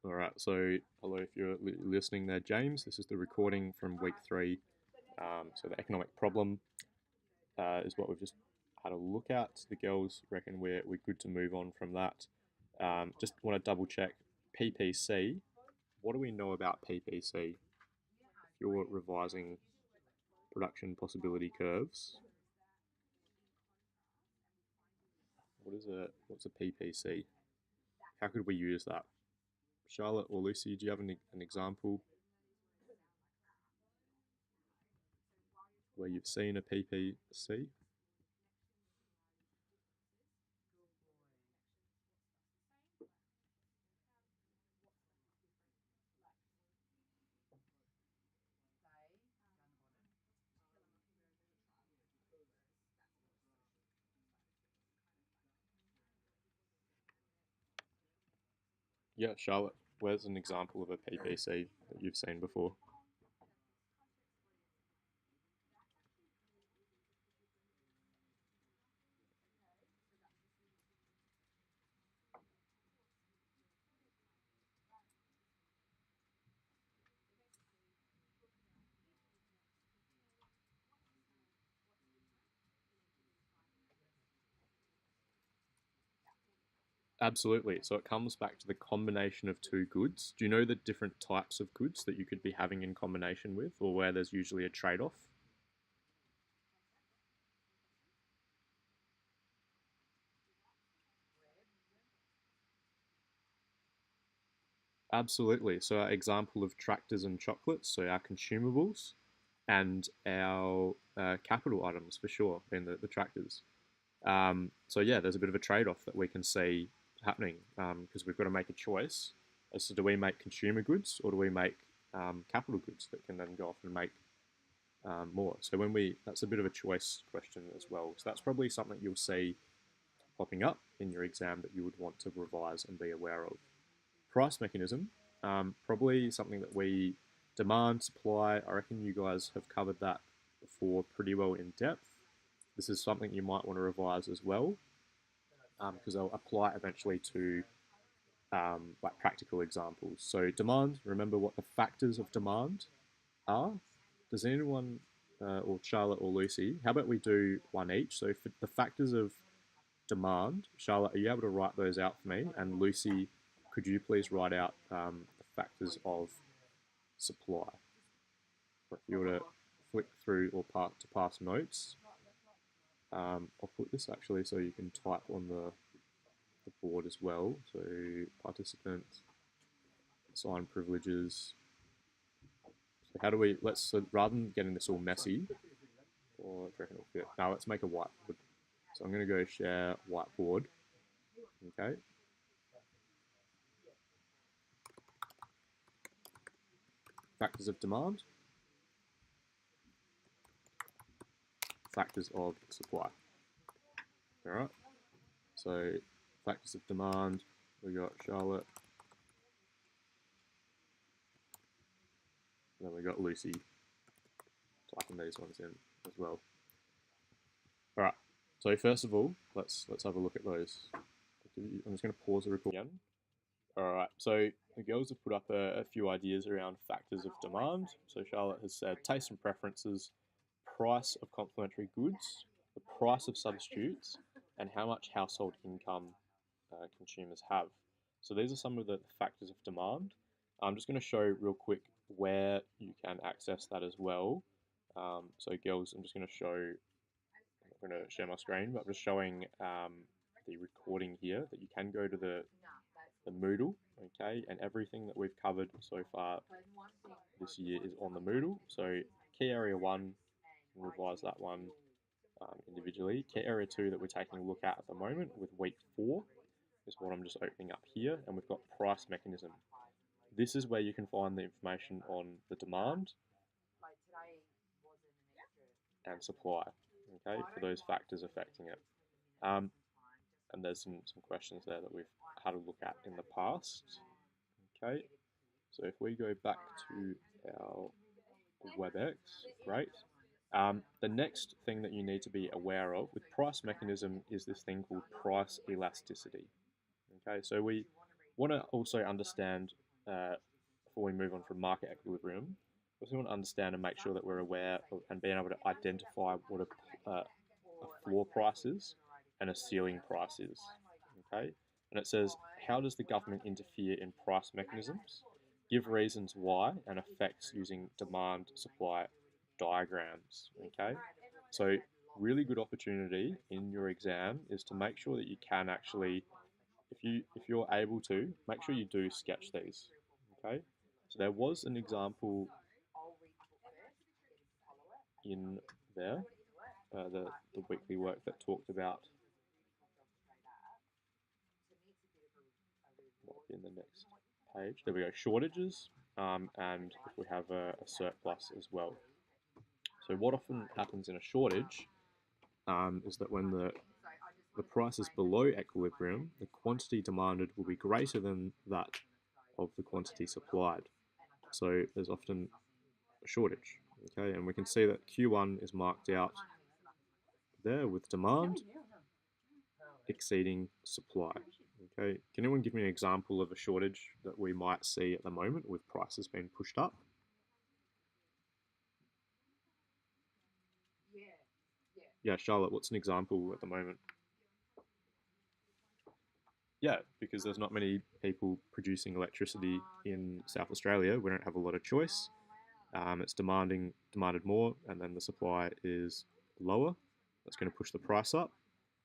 All right, so hello if you're listening there, James. This is the recording from week 3. So the economic problem is what we've just had a look at. The girls reckon we're good to move on from that. Just want to double check PPC. What do we know about PPC? If you're revising production possibility curves, what's a PPC? How could we use that? Charlotte or Lucy, do you have an example where you've seen a PPC? Yeah, Charlotte, where's an example of a PPC that you've seen before? Absolutely. So it comes back to the combination of two goods. Do you know the different types of goods that you could be having in combination with, or where there's usually a trade off? Absolutely. So, our example of tractors and chocolates, so our consumables and our capital items for sure, in the tractors. So yeah, there's a bit of a trade-off that we can see happening because we've got to make a choice as to do we make consumer goods or do we make capital goods that can then go off and make more. So that's a bit of a choice question as well. So that's probably something you'll see popping up in your exam that you would want to revise and be aware of. Price mechanism, probably something that we demand, supply. I reckon you guys have covered that before pretty well in depth. This is something you might want to revise as well because they'll apply eventually to like practical examples. So demand, remember what the factors of demand are. Does anyone, or Charlotte or Lucy, how about we do one each? So for the factors of demand, Charlotte, are you able to write those out for me? And Lucy, could you please write out the factors of supply? If you were to flick through or to pass notes, I'll put this actually so you can type on the board as well. So participants, assign privileges. So how do we, so rather than getting this all messy, or do you reckon it'll fit? Now let's make a whiteboard. So I'm going to go share whiteboard. Okay. Factors of demand. Factors of supply. All right. So factors of demand, we got Charlotte. And then we got Lucy typing these ones in as well. All right. So first of all, let's have a look at those. I'm just going to pause the recording again. All right. So the girls have put up a few ideas around factors of demand. So Charlotte has said taste and preferences, price of complementary goods, the price of substitutes, and how much household income consumers have. So these are some of the factors of demand. I'm just going to show real quick where you can access that as well. So girls, I'm just going to show, I'm going to share my screen, but I'm just showing the recording here that you can go to the Moodle, okay, and everything that we've covered so far this year is on the Moodle. So key area 1, revise that one individually. Key area 2 that we're taking a look at the moment with week 4 is what I'm just opening up here, and we've got price mechanism. This is where you can find the information on the demand and supply, okay, for those factors affecting it. And there's some questions there that we've had a look at in the past, okay. So if we go back to our WebEx, great. The next thing that you need to be aware of with price mechanism is this thing called price elasticity. Okay, so we want to also understand before we move on from market equilibrium, we also want to understand and make sure that we're aware of, and being able to identify what a floor price is and a ceiling price is. Okay, and it says, how does the government interfere in price mechanisms? Give reasons why and effects using demand supply diagrams. Okay, so really good opportunity in your exam is to make sure that you can actually, if you're able to, make sure you do sketch these. Okay, so there was an example in there, the weekly work that talked about in the next page. There we go, shortages, and if we have a surplus as well. So what often happens in a shortage is that when the price is below equilibrium, the quantity demanded will be greater than that of the quantity supplied. So there's often a shortage. Okay, and we can see that Q1 is marked out there with demand exceeding supply. Okay, can anyone give me an example of a shortage that we might see at the moment with prices being pushed up? Yeah, Charlotte, what's an example at the moment? Yeah, because there's not many people producing electricity in South Australia. We don't have a lot of choice. It's demanded more, and then the supply is lower. That's going to push the price up.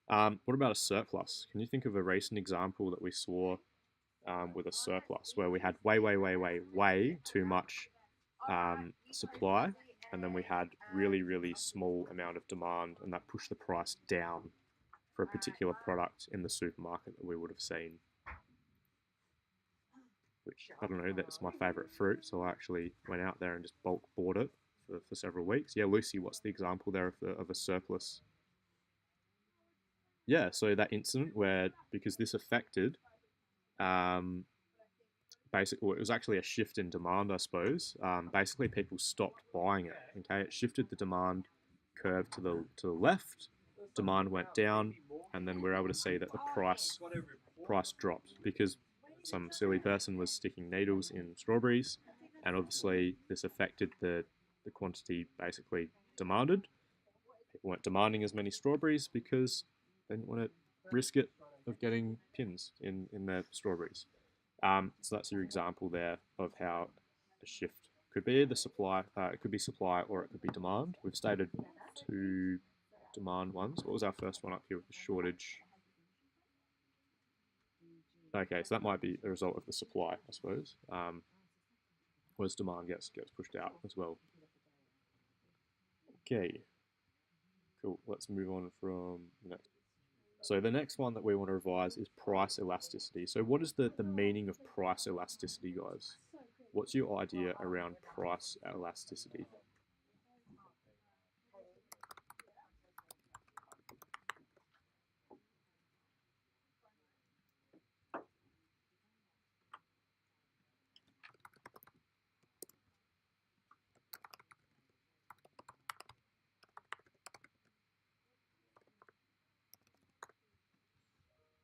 What about a surplus? Can you think of a recent example that we saw with a surplus where we had way too much supply, and then we had really small amount of demand, and that pushed the price down for a particular product in the supermarket that we would have seen? Which, I don't know, that's my favourite fruit, so I actually went out there and just bulk bought it for several weeks. Yeah, Lucy, what's the example there of a surplus? Yeah, so that incident where, because this affected, basically, well, it was actually a shift in demand, I suppose. Basically, people stopped buying it. Okay, it shifted the demand curve to the left. Demand went down, and then we're able to see that the price dropped because some silly person was sticking needles in strawberries, and obviously this affected the quantity basically demanded. People weren't demanding as many strawberries because they didn't want to risk it of getting pins in their strawberries. So that's your example there of how a shift could be the supply. It could be supply or it could be demand. We've stated two demand ones. What was our first one up here with the shortage? Okay, so that might be a result of the supply, I suppose. Whereas demand gets pushed out as well. Okay, cool. Let's move on from the next. So the next one that we want to revise is price elasticity. So what is the meaning of price elasticity, guys? What's your idea around price elasticity?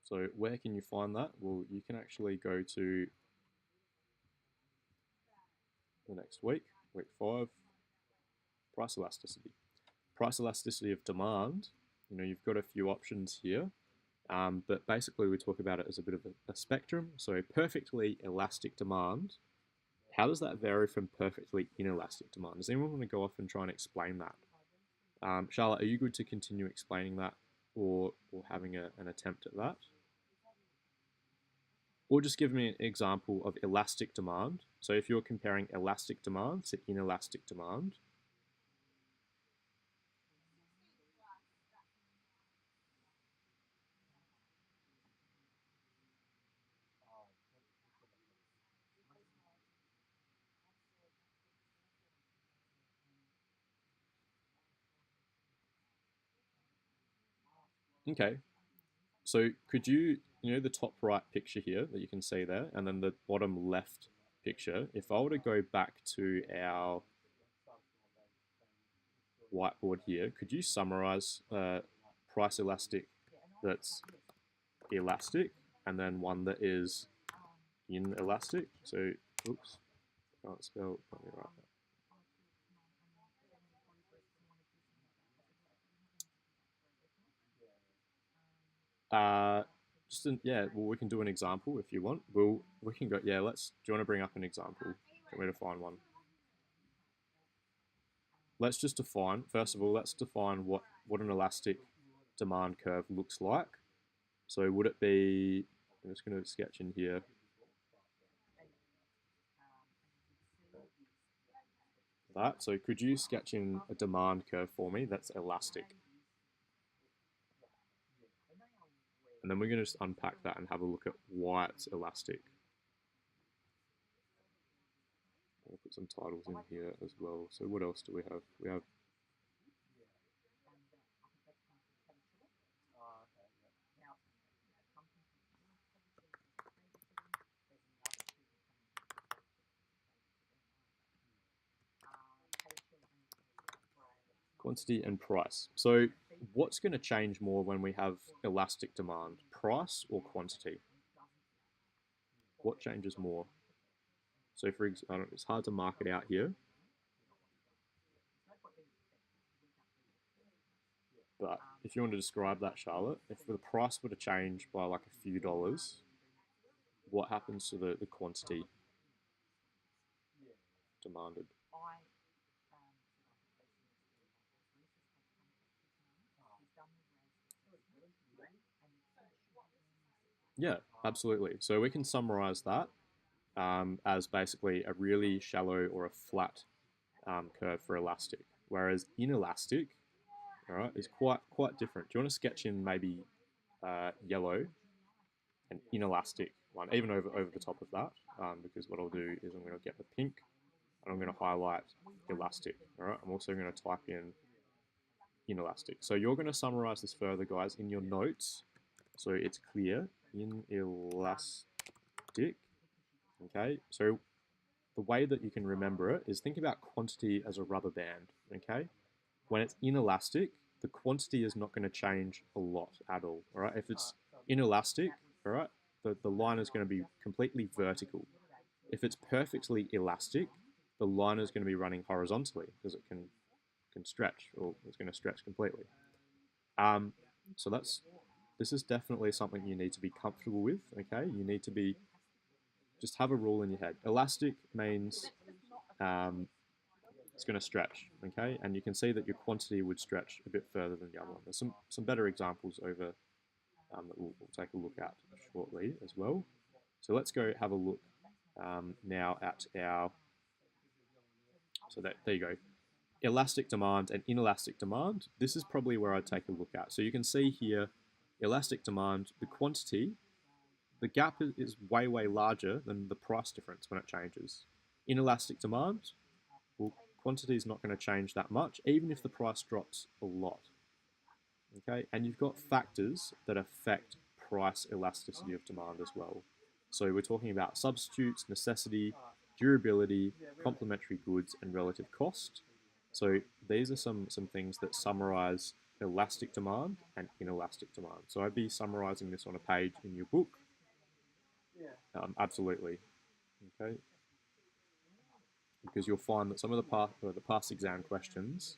So where can you find that? Well, you can actually go to the next week, week 5, price elasticity. Price elasticity of demand, you've got a few options here, but basically we talk about it as a bit of a spectrum. So perfectly elastic demand, how does that vary from perfectly inelastic demand? Does anyone want to go off and try and explain that? Charlotte, are you good to continue explaining that or having an attempt at that? Or just give me an example of elastic demand. So if you're comparing elastic demand to inelastic demand. Okay, so could the top right picture here that you can see there, and then the bottom left picture, if I were to go back to our whiteboard here, could you summarize price elastic that's elastic and then one that is inelastic? So Oops, can't spell. Let me write that. Yeah. Well, we can do an example if you want. We can go. Yeah, let's. Do you want to bring up an example? Do you want me to find one? Let's just define. First of all, let's define what an elastic demand curve looks like. So would it be? I'm just going to sketch in here. That. So could you sketch in a demand curve for me that's elastic? And then we're going to just unpack that and have a look at why it's elastic. I'll put some titles in here as well. So what else do we have? We have quantity and price. So what's going to change more when we have elastic demand, price or quantity? What changes more? So for example, it's hard to mark it out here, but if you want to describe that, Charlotte, if the price were to change by like a few dollars, what happens to the quantity demanded? Yeah, absolutely. So we can summarize that as basically a really shallow or a flat curve for elastic, whereas inelastic, all right, is quite different. Do you want to sketch in maybe yellow and inelastic one, even over the top of that? Because what I'll do is I'm going to get the pink and I'm going to highlight elastic. All right, I'm also going to type in inelastic. So you're going to summarize this further, guys, in your notes, so it's clear. Inelastic. Okay, so the way that you can remember it is think about quantity as a rubber band. Okay, when it's inelastic, the quantity is not going to change a lot at all. All right, if it's inelastic, all right, the line is going to be completely vertical. If it's perfectly elastic, the line is going to be running horizontally because it can stretch, or it's going to stretch completely. Um, so this is definitely something you need to be comfortable with. Okay, you need to be just have a rule in your head. Elastic means it's going to stretch, okay? And you can see that your quantity would stretch a bit further than the other one. There's some better examples over that we'll take a look at shortly as well. So let's go have a look now at our, so there you go, elastic demand and inelastic demand. This is probably where I'd take a look at. So you can see here, elastic demand, the quantity, the gap is way larger than the price difference when it changes. Inelastic demand, well, quantity is not going to change that much, even if the price drops a lot. Okay, and you've got factors that affect price elasticity of demand as well. So we're talking about substitutes, necessity, durability, complementary goods, and relative cost. So these are some things that summarize elastic demand and inelastic demand. So I'd be summarizing this on a page in your book. Absolutely. Okay, because you'll find that some of the past exam questions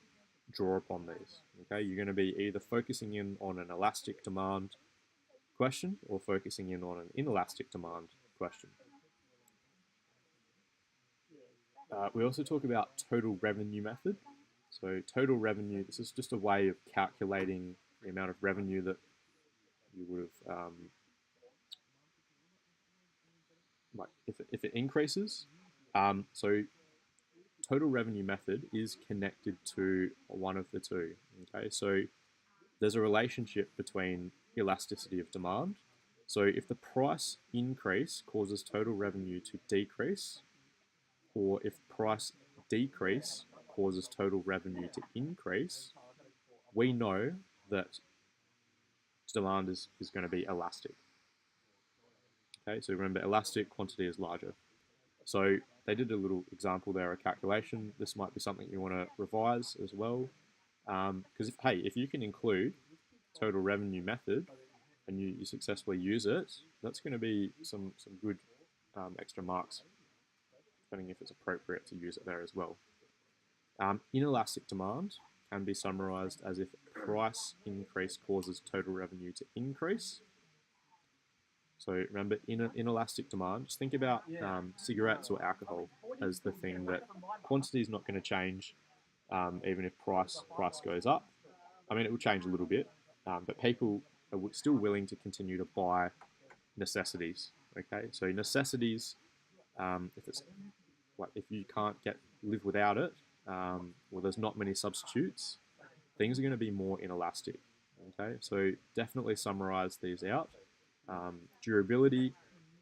draw upon these. Okay, you're going to be either focusing in on an elastic demand question or focusing in on an inelastic demand question. We also talk about total revenue method. So total revenue, this is just a way of calculating the amount of revenue that you would have, like if it increases. So total revenue method is connected to one of the two. Okay, so there's a relationship between elasticity of demand. So if the price increase causes total revenue to decrease, or if price decrease causes total revenue to increase, we know that demand is going to be elastic. Okay, so remember, elastic quantity is larger. So they did a little example there, a calculation. This might be something you want to revise as well. Because if you can include total revenue method and you successfully use it, that's going to be some good extra marks depending if it's appropriate to use it there as well. Inelastic demand can be summarized as if price increase causes total revenue to increase. So remember, inelastic demand, just think about cigarettes or alcohol as the thing that quantity is not going to change even if price goes up. I mean, it will change a little bit, but people are still willing to continue to buy necessities. Okay, so necessities, if you can't live without it, well, there's not many substitutes. Things are going to be more inelastic. Okay, so definitely summarize these out. Durability,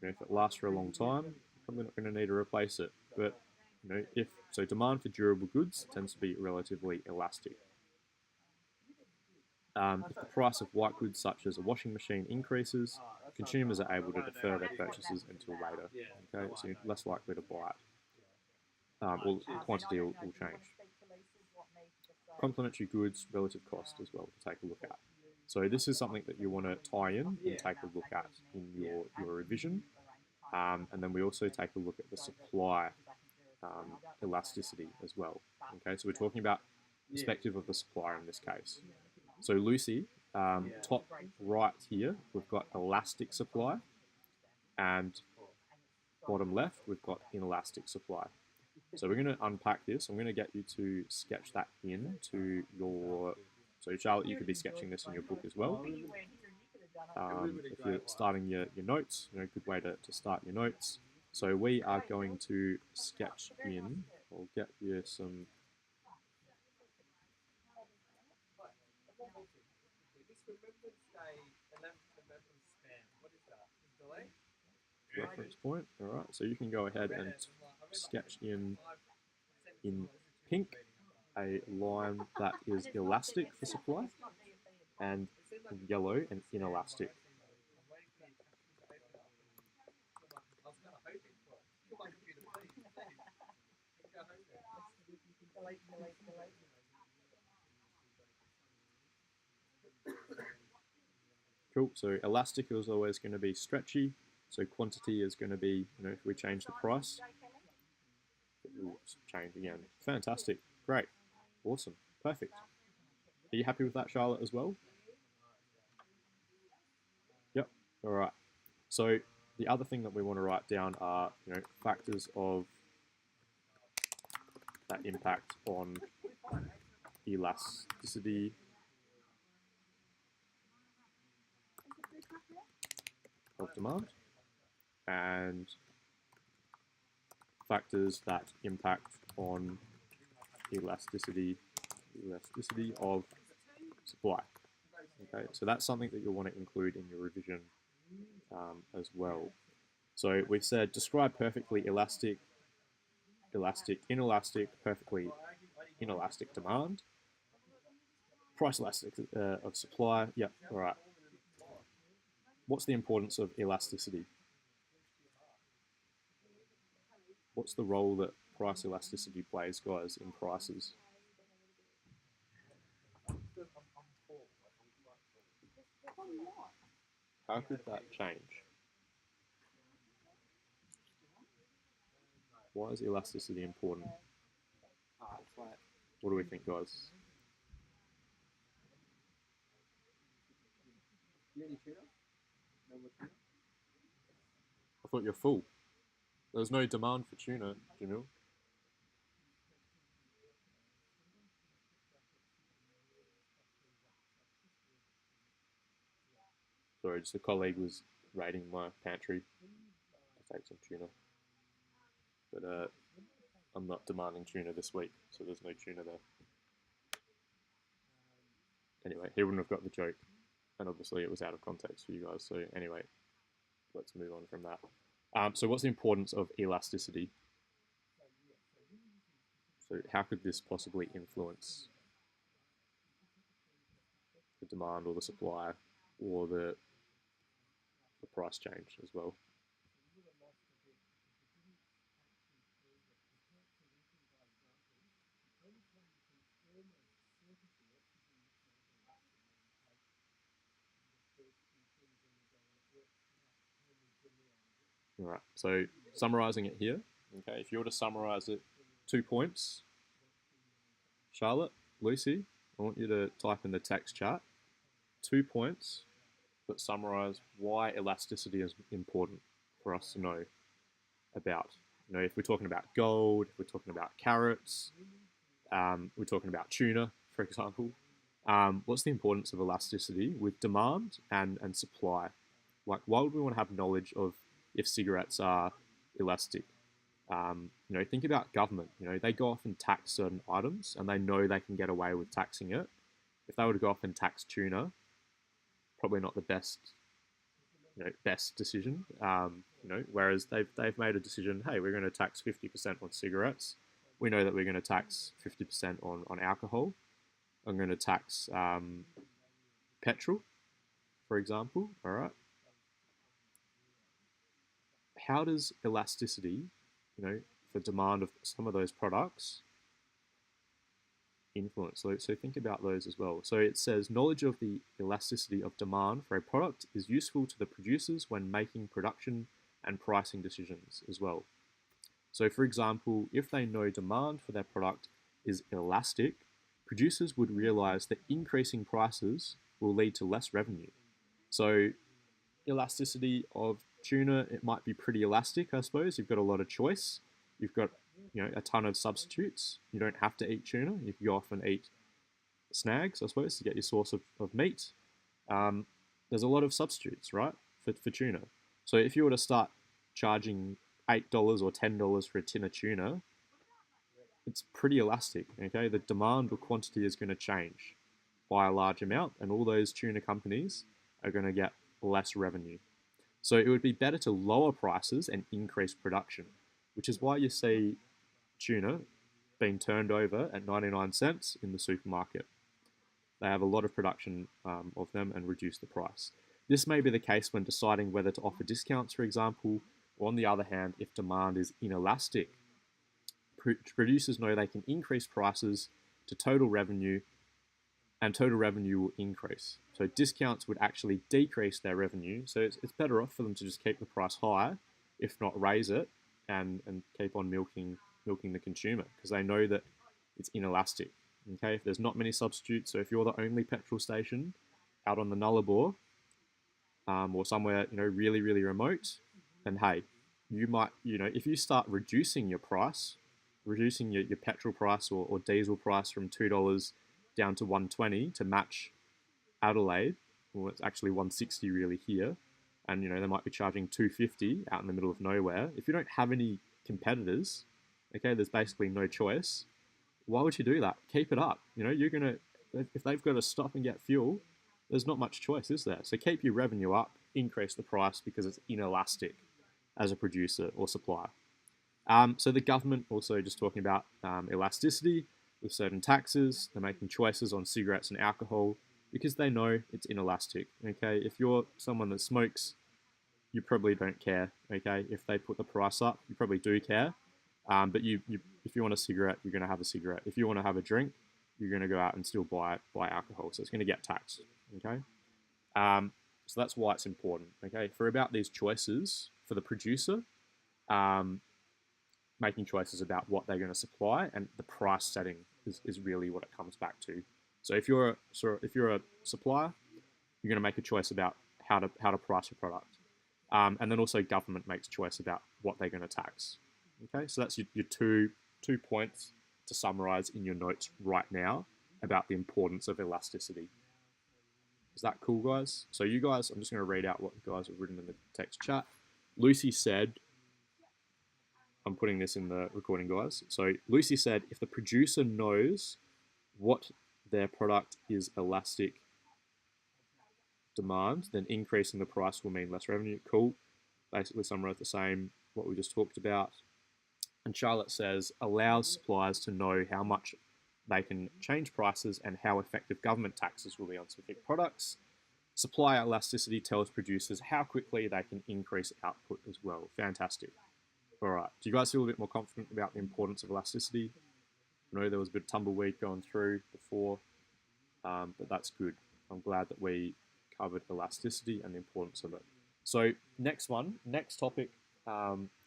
if it lasts for a long time, you're probably not going to need to replace it. But demand for durable goods tends to be relatively elastic. If the price of white goods such as a washing machine increases, consumers are able to defer their purchases until later. Okay, so you're less likely to buy it. Or the quantity will change. Complementary goods, relative cost as well to take a look at. So this is something that you want to tie in and take a look at in your revision. And then we also take a look at the supply elasticity as well. Okay, so we're talking about perspective of the supplier in this case. So Lucy, top right here, we've got elastic supply, and bottom left, we've got inelastic supply. So we're going to unpack this. I'm going to get you to sketch that into your... So Charlotte, you could be sketching this in your book as well. If you're starting your notes, good way to start your notes. So we are going to sketch in, I'll get you some... reference point. All right, so you can go ahead and sketch in pink a line that is elastic for supply, and in yellow an inelastic. Cool, so elastic is always going to be stretchy, so quantity is going to be, if we change the price, it will change again. Fantastic, great, awesome, perfect. Are you happy with that, Charlotte, as well? Yep, all right. So the other thing that we want to write down are, factors of that impact on elasticity of demand, and factors that impact on elasticity of supply. Okay, so that's something that you'll want to include in your revision as well. So we've said describe perfectly elastic, inelastic, perfectly inelastic demand, price elastic of supply. Yep, all right. What's the importance of elasticity? What's the role that price elasticity plays, guys, in prices? How could that change? Why is elasticity important? What do we think, guys? I thought you're full. There's no demand for tuna, Jamil. Sorry, just a colleague was raiding my pantry to take some tuna. But I'm not demanding tuna this week, so there's no tuna there. Anyway, he wouldn't have got the joke, and obviously it was out of context for you guys. So anyway, let's move on from that. So what's the importance of elasticity? So how could this possibly influence the demand or the supply or the price change as well? All right, so summarizing it here, Okay, if you were to summarize it, 2 points. Charlotte, Lucy, I want you to type in the text chat 2 points that summarize why elasticity is important for us to know about. If we're talking about gold, if we're talking about carrots, we're talking about tuna, for example. What's the importance of elasticity with demand and supply? Like, why would we want to have knowledge of if cigarettes are elastic? Think about government. They go off and tax certain items, and they know they can get away with taxing it. If they were to go off and tax tuna, probably not the best decision. Whereas they've made a decision. Hey, we're going to tax 50% on cigarettes. We know that we're going to tax 50% on alcohol. I'm going to tax petrol, for example. All right. How does elasticity, for demand of some of those products, influence? So think about those as well. So it says knowledge of the elasticity of demand for a product is useful to the producers when making production and pricing decisions as well. So for example, if they know demand for their product is elastic, producers would realize that increasing prices will lead to less revenue. So elasticity of tuna, it might be pretty elastic, I suppose. You've got a lot of choice. You've got a ton of substitutes. You don't have to eat tuna. You can go off and eat snags, I suppose, to get your source of meat. There's a lot of substitutes, right, for tuna. So if you were to start charging $8 or $10 for a tin of tuna, it's pretty elastic, okay? The demand or quantity is going to change by a large amount, and all those tuna companies are going to get less revenue. So it would be better to lower prices and increase production, which is why you see tuna being turned over at 99 cents in the supermarket. They have a lot of production of them and reduce the price. This may be the case when deciding whether to offer discounts, for example, or on the other hand, if demand is inelastic. Producers know they can increase prices to total revenue, and total revenue will increase. So discounts would actually decrease their revenue. So it's better off for them to just keep the price high, if not raise it, and keep on milking the consumer, because they know that it's inelastic. Okay, if there's not many substitutes, so if you're the only petrol station out on the Nullarbor, or somewhere really really remote, then hey, you might if you start reducing your price, reducing your petrol price or diesel price from $2 down to 120 to match Adelaide, well, it's actually 160 really here, and they might be charging 250 out in the middle of nowhere. If you don't have any competitors, okay, there's basically no choice. Why would you do that? Keep it up. You're gonna, if they've got to stop and get fuel, there's not much choice, is there? So keep your revenue up, increase the price because it's inelastic as a producer or supplier. So the government also just talking about elasticity with certain taxes. They're making choices on cigarettes and alcohol because they know it's inelastic. Okay, if you're someone that smokes, you probably don't care. Okay, if they put the price up, you probably do care. But if you want a cigarette, you're going to have a cigarette. If you want to have a drink, you're going to go out and still buy alcohol. So it's going to get taxed. Okay, so that's why it's important. Okay, for about these choices for the producer, making choices about what they're going to supply and the price setting is really what it comes back to. So if you're a supplier, you're going to make a choice about how to price your product, and then also government makes a choice about what they're going to tax. Okay, so that's your two points to summarize in your notes right now about the importance of elasticity. Is that cool, guys? So you guys, I'm just going to read out what you guys have written in the text chat. Lucy said, I'm putting this in the recording, guys. So Lucy said, if the producer knows what their product is elastic demand, then increasing the price will mean less revenue. Cool. Basically summarize the same, what we just talked about. And Charlotte says, allows suppliers to know how much they can change prices and how effective government taxes will be on specific products. Supply elasticity tells producers how quickly they can increase output as well. Fantastic. All right. Do you guys feel a bit more confident about the importance of elasticity? I know there was a bit of tumbleweed going through before, but that's good. I'm glad that we covered elasticity and the importance of it. So next topic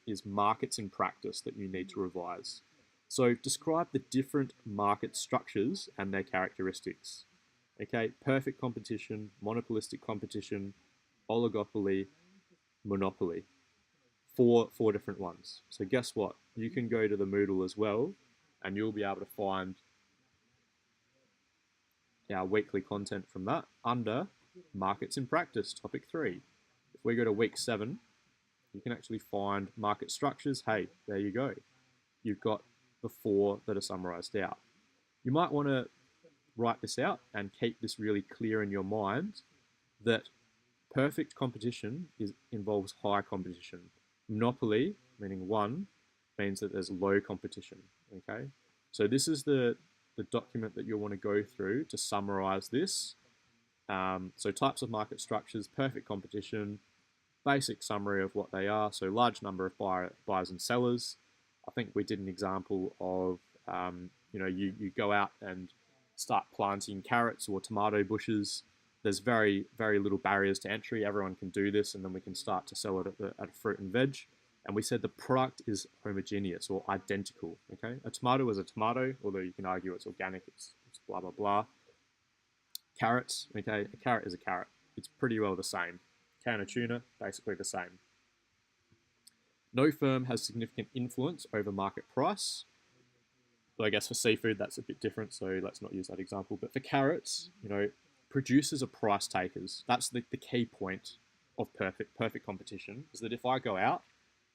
is markets in practice that you need to revise. So describe the different market structures and their characteristics. Okay, perfect competition, monopolistic competition, oligopoly, monopoly. Four different ones. So guess what? You can go to the Moodle as well, and you'll be able to find our weekly content from that under markets in practice, topic 3. If we go to week 7, you can actually find market structures. Hey, there you go. You've got the 4 that are summarized out. You might want to write this out and keep this really clear in your mind that perfect competition involves high competition. Monopoly, meaning 1, means that there's low competition. Okay, so this is the document that you'll want to go through to summarize this. So types of market structures, perfect competition, basic summary of what they are. So large number of buyers and sellers. I think we did an example of, you go out and start planting carrots or tomato bushes. There's very, very little barriers to entry. Everyone can do this, and then we can start to sell it at a fruit and veg. And we said the product is homogeneous or identical. Okay, a tomato is a tomato, although you can argue it's organic. It's blah blah blah. Carrots. Okay, a carrot is a carrot. It's pretty well the same. Can of tuna, basically the same. No firm has significant influence over market price. So I guess for seafood, that's a bit different, so let's not use that example. But for carrots, producers are price takers. That's the key point of perfect competition, is that if I go out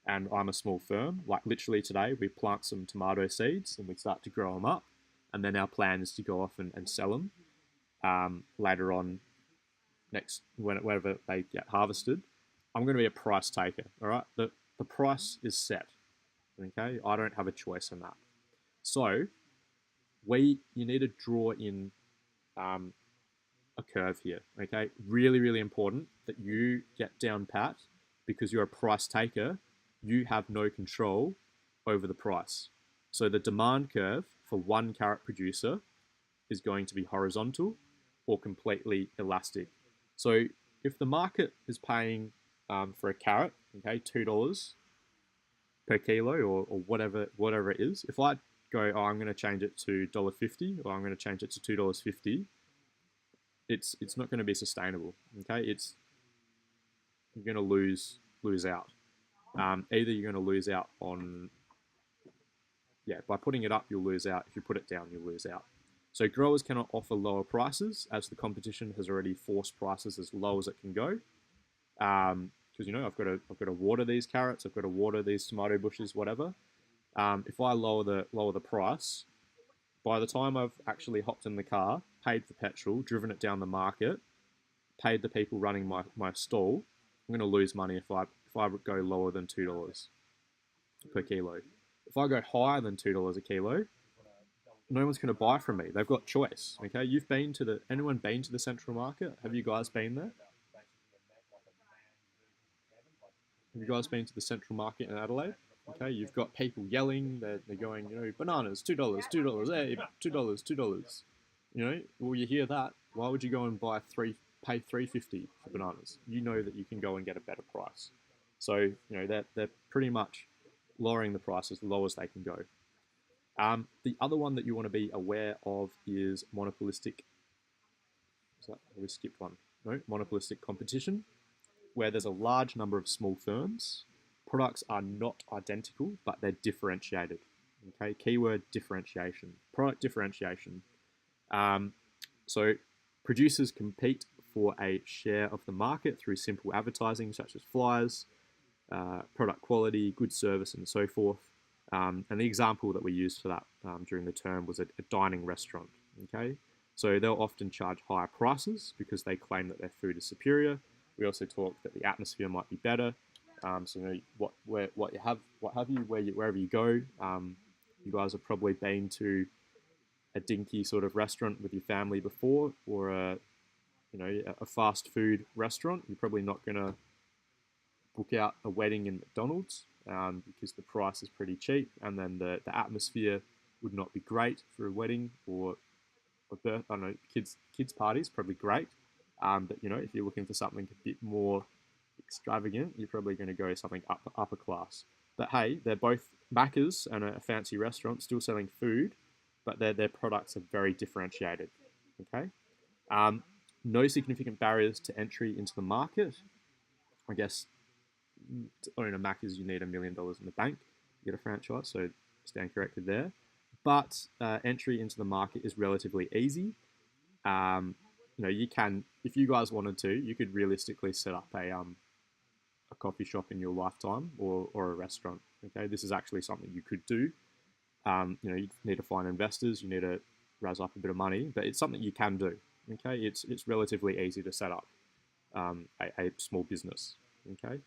and I'm a small firm, like literally today, we plant some tomato seeds and we start to grow them up, and then our plan is to go off and sell them later on, whenever they get harvested. I'm going to be a price taker, all right? The price is set, okay? I don't have a choice in that. So you need to draw in a curve here, okay? Really, really important that you get down pat, because you're a price taker. You have no control over the price. So the demand curve for one carrot producer is going to be horizontal or completely elastic. So if the market is paying for a carrot, okay, $2 per kilo or whatever it is, if I go, oh, I'm going to change it to $1.50 or I'm going to change it to $2.50, it's not going to be sustainable. Okay, you're going to lose out. Either you're going to lose out on, by putting it up, you'll lose out. If you put it down, you'll lose out. So growers cannot offer lower prices, as the competition has already forced prices as low as it can go. Because I've got to water these carrots, I've got to water these tomato bushes, whatever. If I lower the price, by the time I've actually hopped in the car, paid for petrol, driven it down the market, paid the people running my stall, I'm going to lose money if I go lower than $2 per kilo. If I go higher than $2 a kilo, no one's going to buy from me. They've got choice. Okay, anyone been to the central market? Have you guys been there? Have you guys been to the central market in Adelaide? Okay, you've got people yelling. They're going, bananas, $2, hey, $2, $2. Well, you hear that. Why would you go and pay $3.50 for bananas? You know that you can go and get a better price. So they're pretty much lowering the price as low as they can go. The other one that you want to be aware of is monopolistic. We skipped one. No, monopolistic competition, where there's a large number of small firms. Products are not identical, but they're differentiated. Okay, keyword differentiation, product differentiation. So producers compete for a share of the market through simple advertising, such as flyers, product quality, good service, and so forth. And the example that we used for that during the term was a dining restaurant. Okay, so they'll often charge higher prices because they claim that their food is superior. We also talked that the atmosphere might be better. So wherever you go, you guys have probably been to a dinky sort of restaurant with your family before, or a fast food restaurant. You're probably not going to book out a wedding in McDonald's because the price is pretty cheap, and then the atmosphere would not be great for a wedding or kids parties. Probably great, but if you're looking for something a bit more extravagant, you're probably going to go something upper class. But hey, they're both Macca's and a fancy restaurant still selling food, but their products are very differentiated. Okay. Um, no significant barriers to entry into the market. I guess to own a Macca's, you need $1 million in the bank to get a franchise, so stand corrected there. But entry into the market is relatively easy. You can, if you guys wanted to, you could realistically set up a coffee shop in your lifetime or a restaurant. Okay, this is actually something you could do. You need to find investors, you need to raise up a bit of money, but it's something you can do. Okay, it's relatively easy to set up a small business. Okay,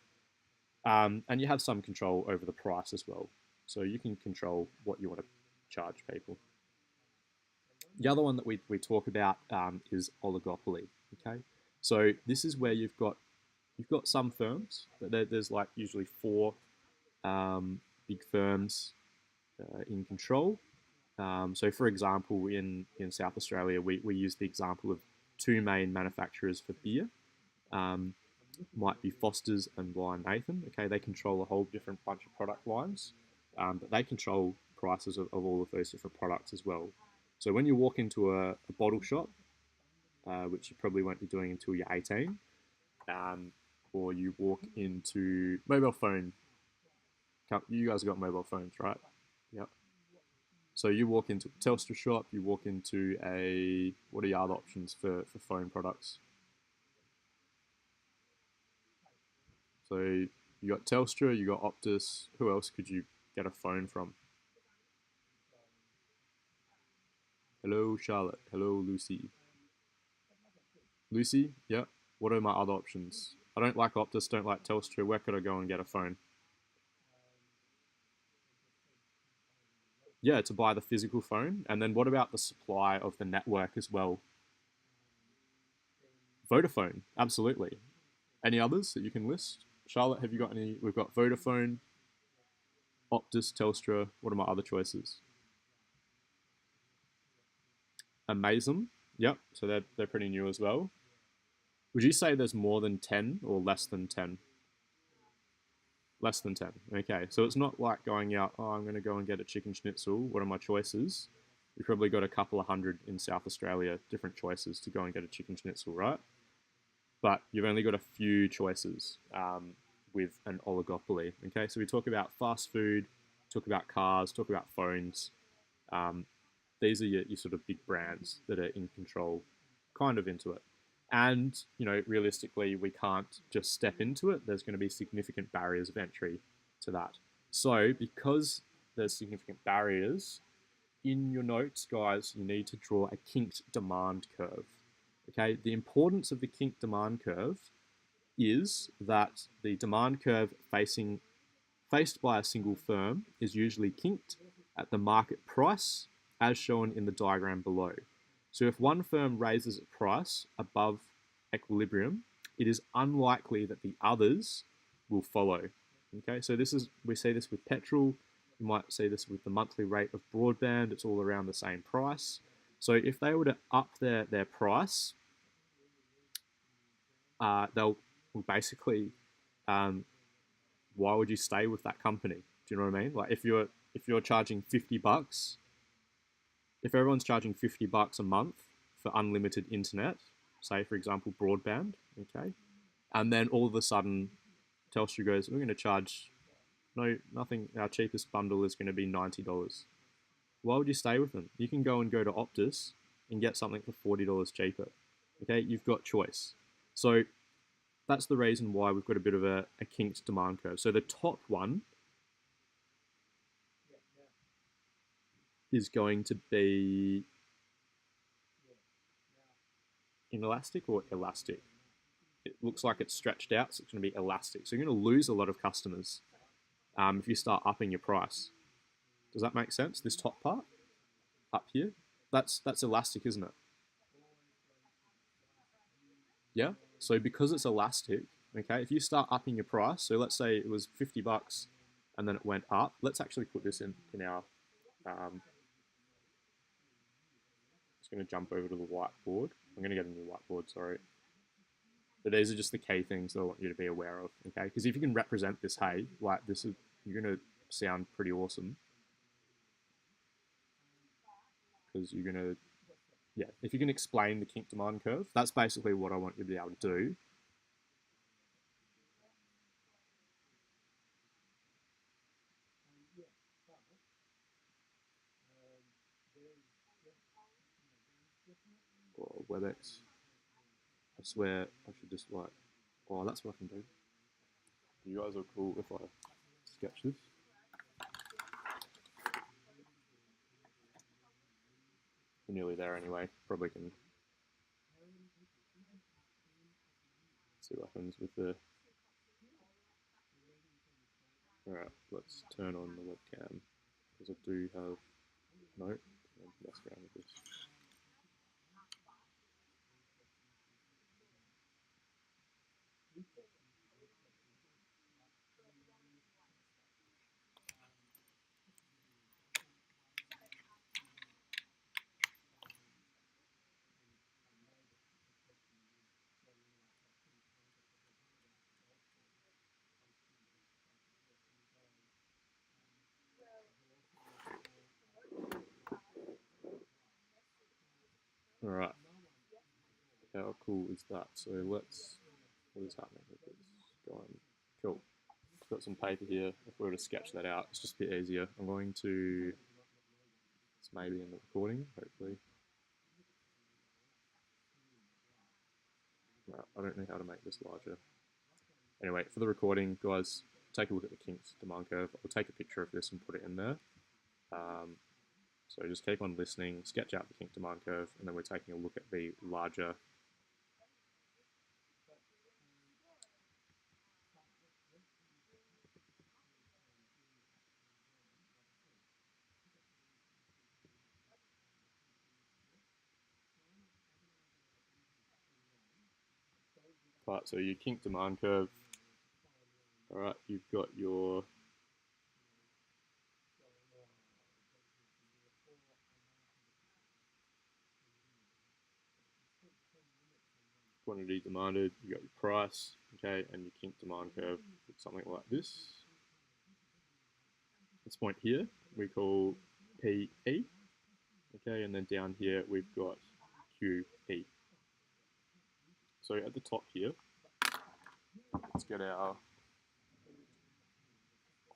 and you have some control over the price as well, so you can control what you want to charge people. The other one that we talk about is oligopoly. Okay, so this is where you've got some firms, but there's like usually four big firms in control. So, for example, in South Australia, we use the example of two main manufacturers for beer. Um, might be Foster's and Lion Nathan. Okay, they control a whole different bunch of product lines, but they control prices of all of those different products as well. So when you walk into a bottle shop, which you probably won't be doing until you're 18, or you walk into mobile phone. You guys got mobile phones, right? Yep. So you walk into a Telstra shop, you walk into what are your other options for phone products? So you got Telstra, you got Optus. Who else could you get a phone from? Hello, Charlotte. Hello, Lucy. Lucy, yeah. What are my other options? I don't like Optus, don't like Telstra. Where could I go and get a phone? Yeah, to buy the physical phone. And then what about the supply of the network as well? Vodafone, absolutely. Any others that you can list? Charlotte, have you got any? We've got Vodafone, Optus, Telstra. What are my other choices? Amazon. Yep. So they're pretty new as well. Would you say there's more than 10 or less than 10? Less than 10. Okay. So it's not like going out, oh, I'm going to go and get a chicken schnitzel. What are my choices? You've probably got a couple of hundred in South Australia, different choices to go and get a chicken schnitzel, right? But you've only got a few choices with an oligopoly. Okay. So we talk about fast food, talk about cars, talk about phones. Um, these are your sort of big brands that are in control, kind of into it. And, realistically, we can't just step into it. There's going to be significant barriers of entry to that. So, because there's significant barriers, in your notes, guys, you need to draw a kinked demand curve. Okay, the importance of the kinked demand curve is that the demand curve faced by a single firm is usually kinked at the market price as shown in the diagram below. So if one firm raises its price above equilibrium, it is unlikely that the others will follow. Okay, so we see this with petrol, you might see this with the monthly rate of broadband, it's all around the same price. So if they were to up their price, they'll basically why would you stay with that company? Do you know what I mean? Like if you're charging $50, if everyone's charging $50 a month for unlimited internet, say for example broadband, okay, and then all of a sudden Telstra goes, we're going to charge nothing. Our cheapest bundle is going to be $90. Why would you stay with them? You can go to Optus and get something for $40 cheaper. Okay, you've got choice. So that's the reason why we've got a bit of a kinked demand curve. So the top one is going to be inelastic or elastic. It looks like it's stretched out, so it's going to be elastic. So you're going to lose a lot of customers if you start upping your price. Does that make sense? This top part up here, that's elastic, isn't it? Yeah. So because it's elastic, okay, if you start upping your price, so let's say it was $50 and then it went up. Let's actually put this in our. Just going to jump over to the whiteboard. I'm going to get a new whiteboard. Sorry. But these are just the key things that I want you to be aware of, okay? Because if you can represent this, hey, like this you're going to sound pretty awesome because you're going to, yeah, if you can explain the kink demand curve, that's basically what I want you to be able to do. Or WebEx. I swear I should just like, oh, that's what I can do. You guys are cool if I sketch this. We're nearly there anyway. Probably can see what happens with the. Alright, let's turn on the webcam because I do have. No, mess around with this. Alright, how cool is that? So let's. What is happening with this? Going. Cool. Got some paper here. If we were to sketch that out, it's just a bit easier. I'm going to. It's maybe in the recording, hopefully. No, I don't know how to make this larger. Anyway, for the recording, guys, take a look at the kinks demand curve. I'll take a picture of this and put it in there. So just keep on listening, sketch out the kink demand curve, and then we're taking a look at the larger. Right, so your kink demand curve. All right, you've got your quantity demanded, you got your price, okay, and your kink demand curve, something like this. This point here we call PE, okay, and then down here we've got QE. So at the top here, let's get our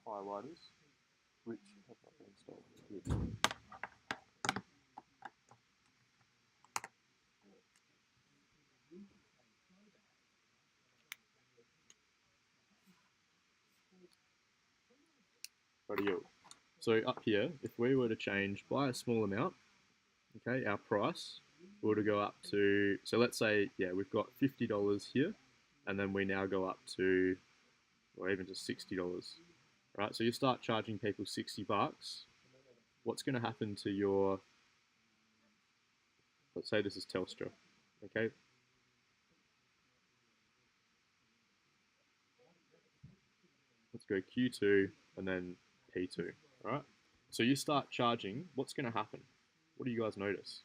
highlighters, which have not been installed. Good. Rightio. So up here, if we were to change by a small amount, okay, our price were to go up to, so let's say, yeah, we've got $50 here, and then we now go up to, or even to $60, right? So you start charging people $60. What's going to happen to your, let's say this is Telstra, okay? Let's go Q2 and then P2, all right? So you start charging, what's going to happen? What do you guys notice?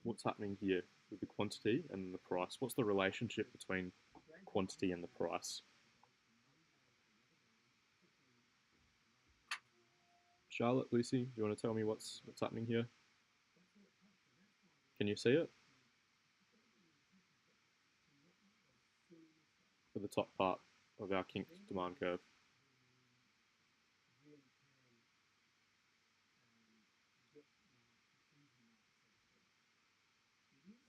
What's happening here with the quantity and the price? What's the relationship between quantity and the price? Charlotte, Lucy, do you want to tell me what's happening here? Can you see it? For the top part of our kink demand curve.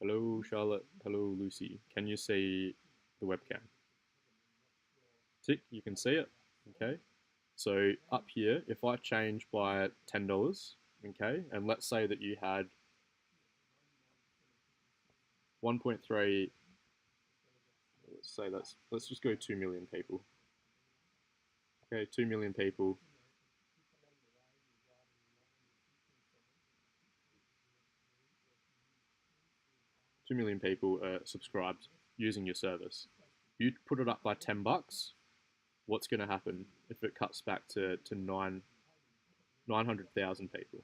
Hello, Charlotte. Hello, Lucy. Can you see the webcam? Tick, you can see it. Okay. So up here, if I change by $10, okay, and let's say that you had 1.3, let's say let's just go 2 million people. Okay, 2 million people. $2 million people are subscribed using your service. You put it up by $10, what's going to happen if it cuts back to 900,000 people?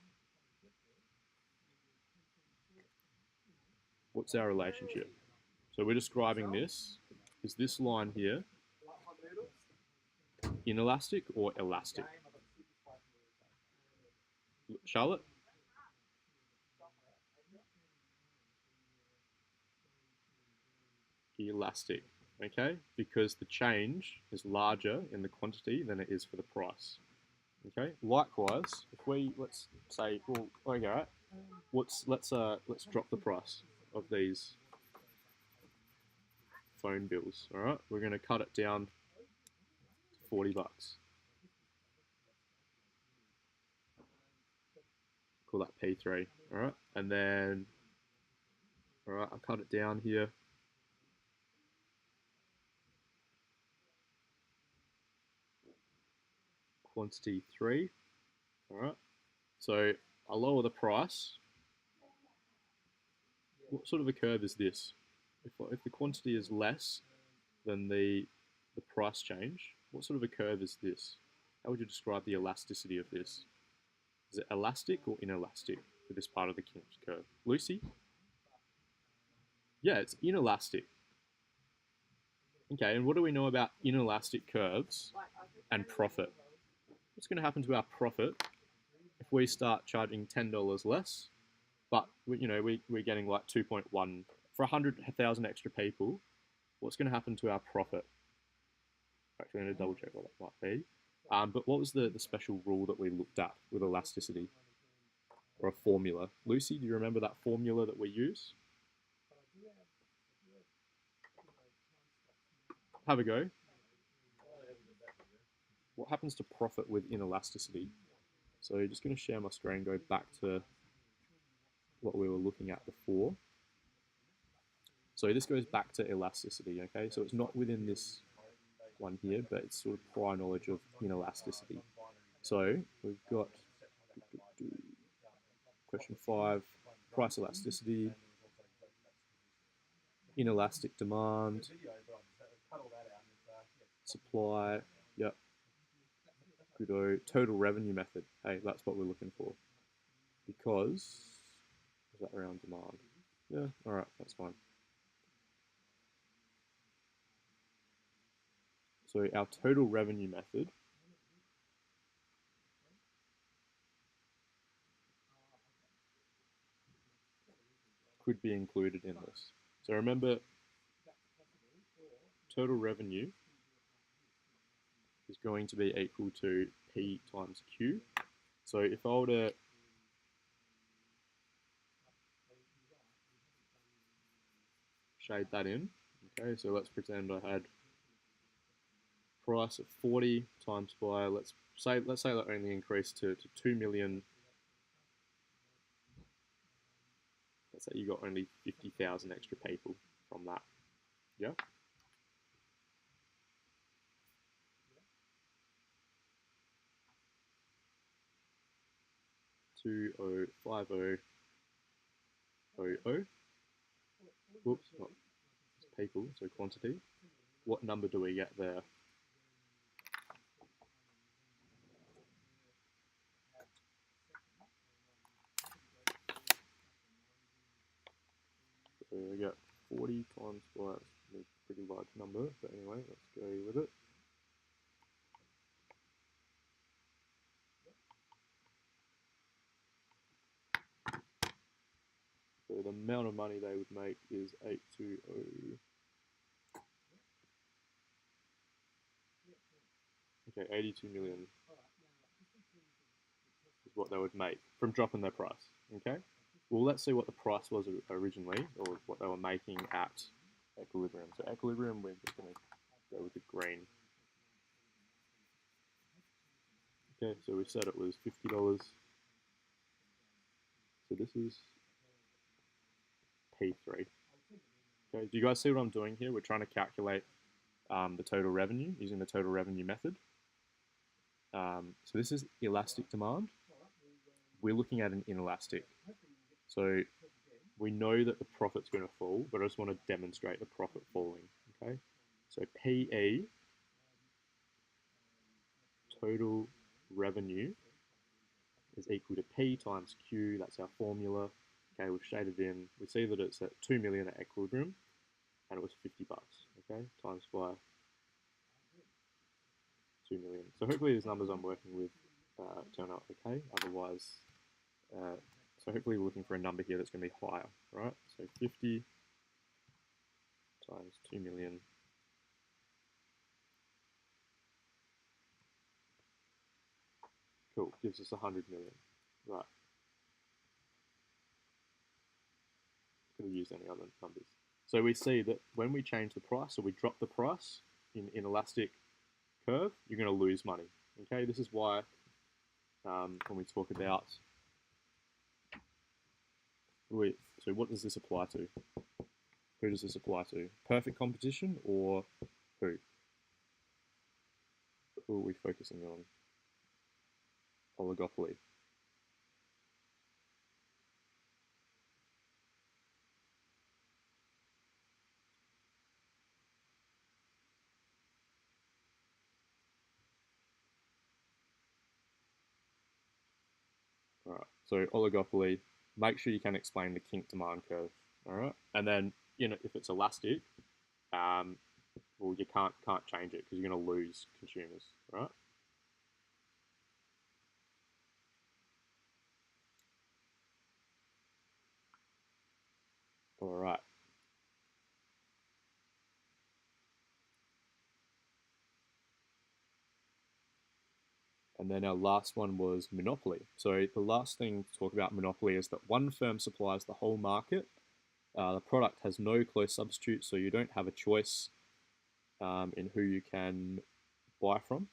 What's our relationship? So we're describing this is this line here inelastic or elastic? Charlotte? Elastic, okay? Because the change is larger in the quantity than it is for the price. Okay. Likewise, if we let's say, well, okay, right, let's drop the price of these phone bills. All right, we're going to cut it down to $40. Call that P3. All right, and then all right, I'll cut it down here. Quantity 3. All right, so I lower the price. What sort of a curve is this? If the quantity is less than the price change, what sort of a curve is this? How would you describe the elasticity of this? Is it elastic or inelastic for this part of the curve? Lucy? Yeah, it's inelastic. Okay, and what do we know about inelastic curves and profit? What's going to happen to our profit if we start charging $10 less, but we're getting like 2.1 for 100,000 extra people? What's going to happen to our profit? Actually, I'm going to double check what that might be. But what was the special rule that we looked at with elasticity? Or a formula? Lucy, do you remember that formula that we use? Have a go. What happens to profit with inelasticity? So just going to share my screen, go back to what we were looking at before. So this goes back to elasticity, okay? So it's not within this one here, but it's sort of prior knowledge of inelasticity. So we've got question 5, price elasticity, inelastic demand, supply, yep. Good total revenue method. Hey, that's what we're looking for. Because, is that around demand? Yeah, all right, that's fine. So our total revenue method could be included in this. So remember, total revenue is going to be equal to P times Q. So if I were to shade that in, okay, so let's pretend I had price of 40 times by, let's say that only increased to 2 million. Let's say you got only 50,000 extra people from that. Yeah? 205000. Whoops, not people, so quantity. What number do we get there? So we get 40 times by, that's a pretty large number, but anyway, let's go with it. So the amount of money they would make is 820. Okay, 82 million is what they would make from dropping their price. Okay, well, let's see what the price was originally, or what they were making at equilibrium. So equilibrium, we're just going to go with the green. Okay, so we said it was $50. So this is P3. Okay, do you guys see what I'm doing here? We're trying to calculate the total revenue using the total revenue method. So this is elastic demand. We're looking at an inelastic. So we know that the profit's going to fall, but I just want to demonstrate the profit falling. Okay, so PE, total revenue, is equal to P times Q. That's our formula. Okay, we've shaded in. We see that it's at 2 million at equilibrium, and it was $50. okay, times by 2 million. So hopefully these numbers I'm working with turn out okay. Otherwise, so hopefully we're looking for a number here that's going to be higher, right? So 50 times 2 million. Cool, gives us 100 million. Right. Could have used any other numbers. So we see that when we change the price, or we drop the price in inelastic curve, you're going to lose money. Okay, this is why when we talk about, so what does this apply to? Who does this apply to? Perfect competition or who? Who are we focusing on? Oligopoly. All right. So oligopoly, make sure you can explain the kink demand curve. All right. And then, if it's elastic, um, well, you can't change it because you're going to lose consumers, right? All right. And then our last one was monopoly. So the last thing to talk about monopoly is that one firm supplies the whole market. The product has no close substitute, so you don't have a choice in who you can buy from.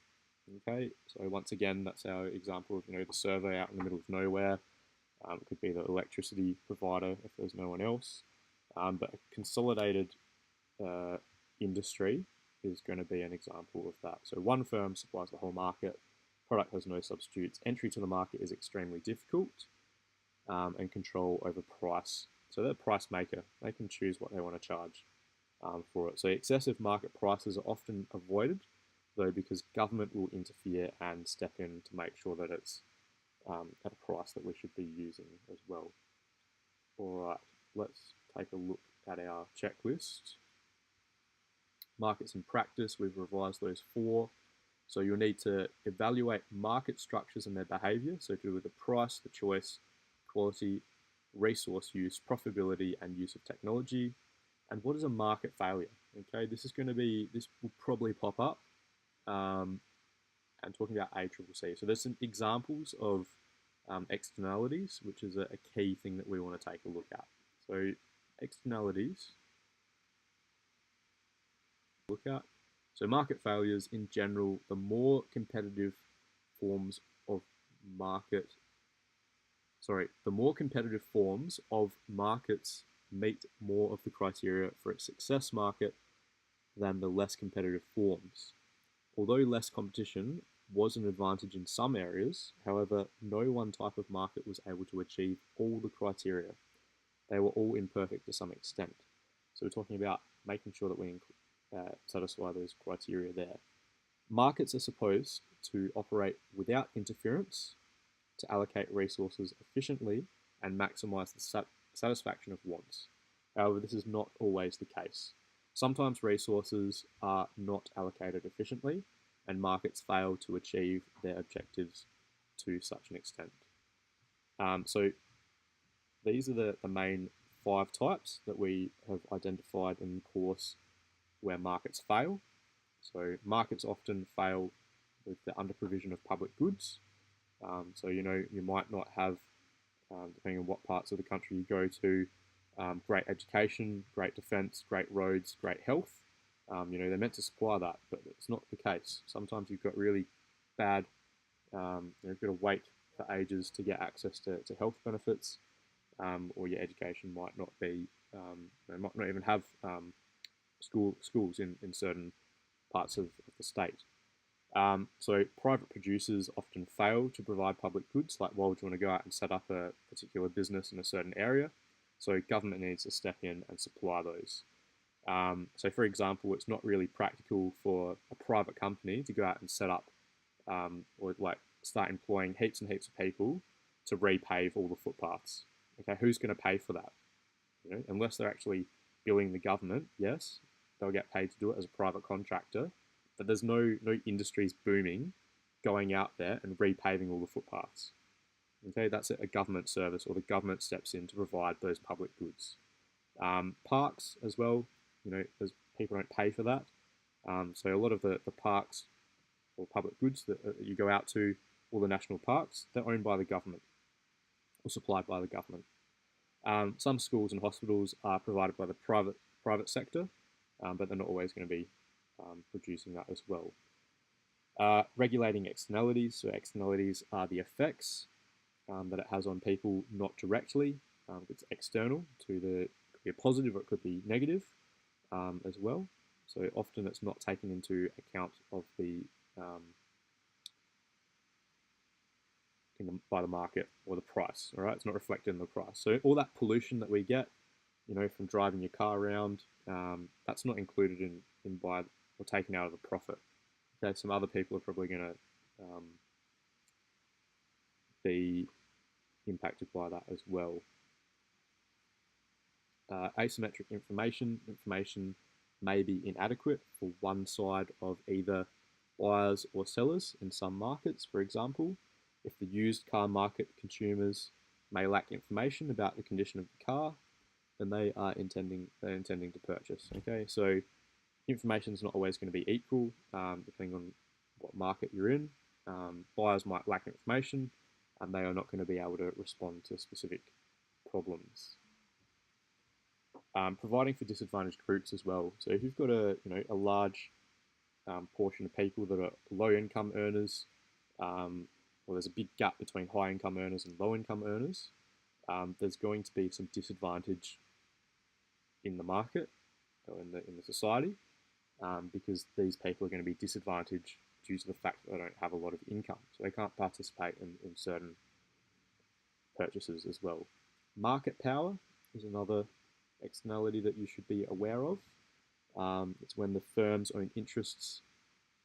Okay, so once again, that's our example of the server out in the middle of nowhere. It could be the electricity provider if there's no one else. But a consolidated uh, industry is going to be an example of that. So one firm supplies the whole market, product has no substitutes, entry to the market is extremely difficult, and control over price. So they're a price maker. They can choose what they want to charge for it. So excessive market prices are often avoided, though, because government will interfere and step in to make sure that it's at a price that we should be using as well. All right, let's take a look at our checklist. Markets in practice, we've revised those 4. So you'll need to evaluate market structures and their behavior. So to do with the price, the choice, quality, resource use, profitability, and use of technology. And what is a market failure? Okay, this will probably pop up. And talking about ACCC. So there's some examples of externalities, which is a key thing that we want to take a look at. So externalities, look at. So market failures in general, the more competitive forms of market, the more competitive forms of markets meet more of the criteria for a success market than the less competitive forms. Although less competition was an advantage in some areas, however, no one type of market was able to achieve all the criteria. They were all imperfect to some extent. So we're talking about making sure that we satisfy those criteria there. Markets are supposed to operate without interference, to allocate resources efficiently, and maximize the satisfaction of wants. However, this is not always the case. Sometimes resources are not allocated efficiently, and markets fail to achieve their objectives to such an extent. So these are the main 5 types that we have identified in the course where markets fail. So markets often fail with the under-provision of public goods. So you might not have, depending on what parts of the country you go to, great education, great defence, great roads, great health. They're meant to supply that, but it's not the case. Sometimes you've got really bad, you've got to wait for ages to get access to health benefits, or your education might not be, they might not even have schools in certain parts of the state. So private producers often fail to provide public goods, like, well, do you want to go out and set up a particular business in a certain area? So government needs to step in and supply those. So for example, it's not really practical for a private company to go out and set up or like start employing heaps and heaps of people to repave all the footpaths. Okay, who's going to pay for that? Unless they're actually billing the government, yes, they'll get paid to do it as a private contractor, but there's no industries booming, going out there and repaving all the footpaths. Okay, that's a government service, or the government steps in to provide those public goods. Parks as well, as people don't pay for that. So a lot of the parks or public goods that you go out to, all the national parks, they're owned by the government or supplied by the government. Some schools and hospitals are provided by the private sector, but they're not always going to be producing that as well. Regulating externalities. So externalities are the effects that it has on people, not directly. It's external to it could be a positive or it could be negative as well. So often it's not taken into account of by the market or the price. All right, it's not reflected in the price. So all that pollution that we get, from driving your car around, that's not included in by or taken out of the profit. Okay, some other people are probably going to be impacted by that as well. Asymmetric information may be inadequate for one side of either buyers or sellers in some markets. For example, if the used car market consumers may lack information about the condition of the car, then they're intending to purchase. Okay, so information is not always going to be equal depending on what market you're in. Buyers might lack information, and they are not going to be able to respond to specific problems. Providing for disadvantaged groups as well. So if you've got a large portion of people that are low income earners, or there's a big gap between high income earners and low income earners, there's going to be some disadvantage in the market or in the society, because these people are going to be disadvantaged due to the fact that they don't have a lot of income, so they can't participate in certain purchases as well. Market power is another externality that you should be aware of. It's when the firm's own interests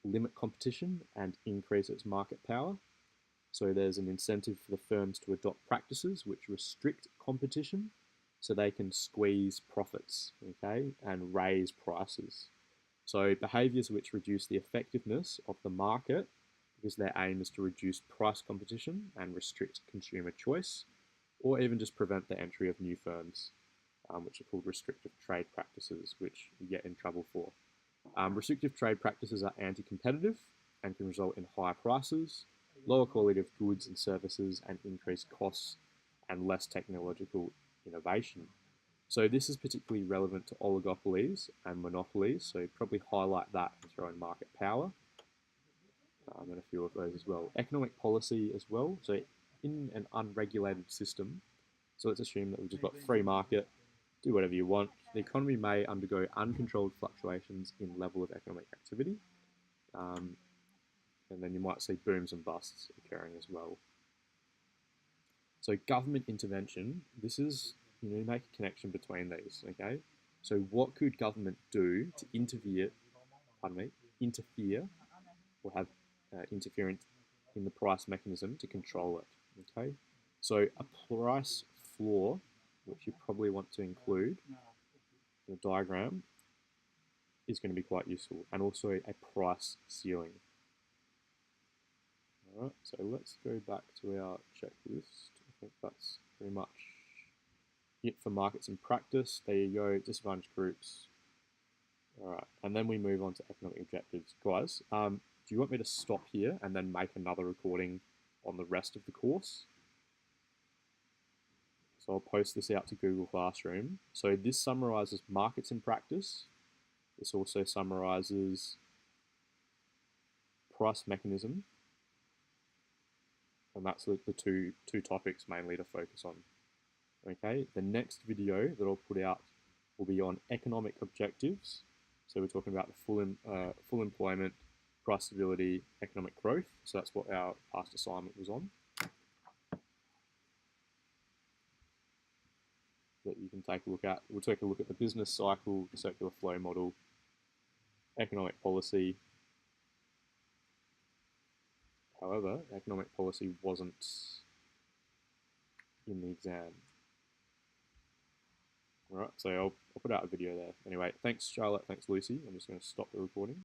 limit competition and increase its market power. So there's an incentive for the firms to adopt practices which restrict competition so they can squeeze profits, okay, and raise prices. So behaviours which reduce the effectiveness of the market because their aim is to reduce price competition and restrict consumer choice, or even just prevent the entry of new firms, which are called restrictive trade practices, which you get in trouble for. Restrictive trade practices are anti-competitive and can result in higher prices, lower quality of goods and services, and increased costs and less technological innovation. So this is particularly relevant to oligopolies and monopolies, so probably highlight that and throw in market power, and a few of those as well. Economic policy as well, so in an unregulated system, so let's assume that we've just got free market, do whatever you want. The economy may undergo uncontrolled fluctuations in level of economic activity, and then you might see booms and busts occurring as well. So government intervention, this is, make a connection between these, okay? So what could government do to interfere or have interference in the price mechanism to control it, okay? So a price floor, which you probably want to include in the diagram, is going to be quite useful, and also a price ceiling. All right, so let's go back to our checklist. I think that's pretty much it for markets in practice. There you go, disadvantaged groups. All right, and then we move on to economic objectives. Guys, do you want me to stop here and then make another recording on the rest of the course? So I'll post this out to Google Classroom. So this summarizes markets in practice. This also summarizes price mechanism. And that's the two topics mainly to focus on. Okay, the next video that I'll put out will be on economic objectives. So we're talking about the full employment, price stability, economic growth. So that's what our past assignment was on. That you can take a look at. We'll take a look at the business cycle, the circular flow model, economic policy. However, economic policy wasn't in the exam. All right, so I'll put out a video there. Anyway, thanks Charlotte, thanks Lucy. I'm just going to stop the recording.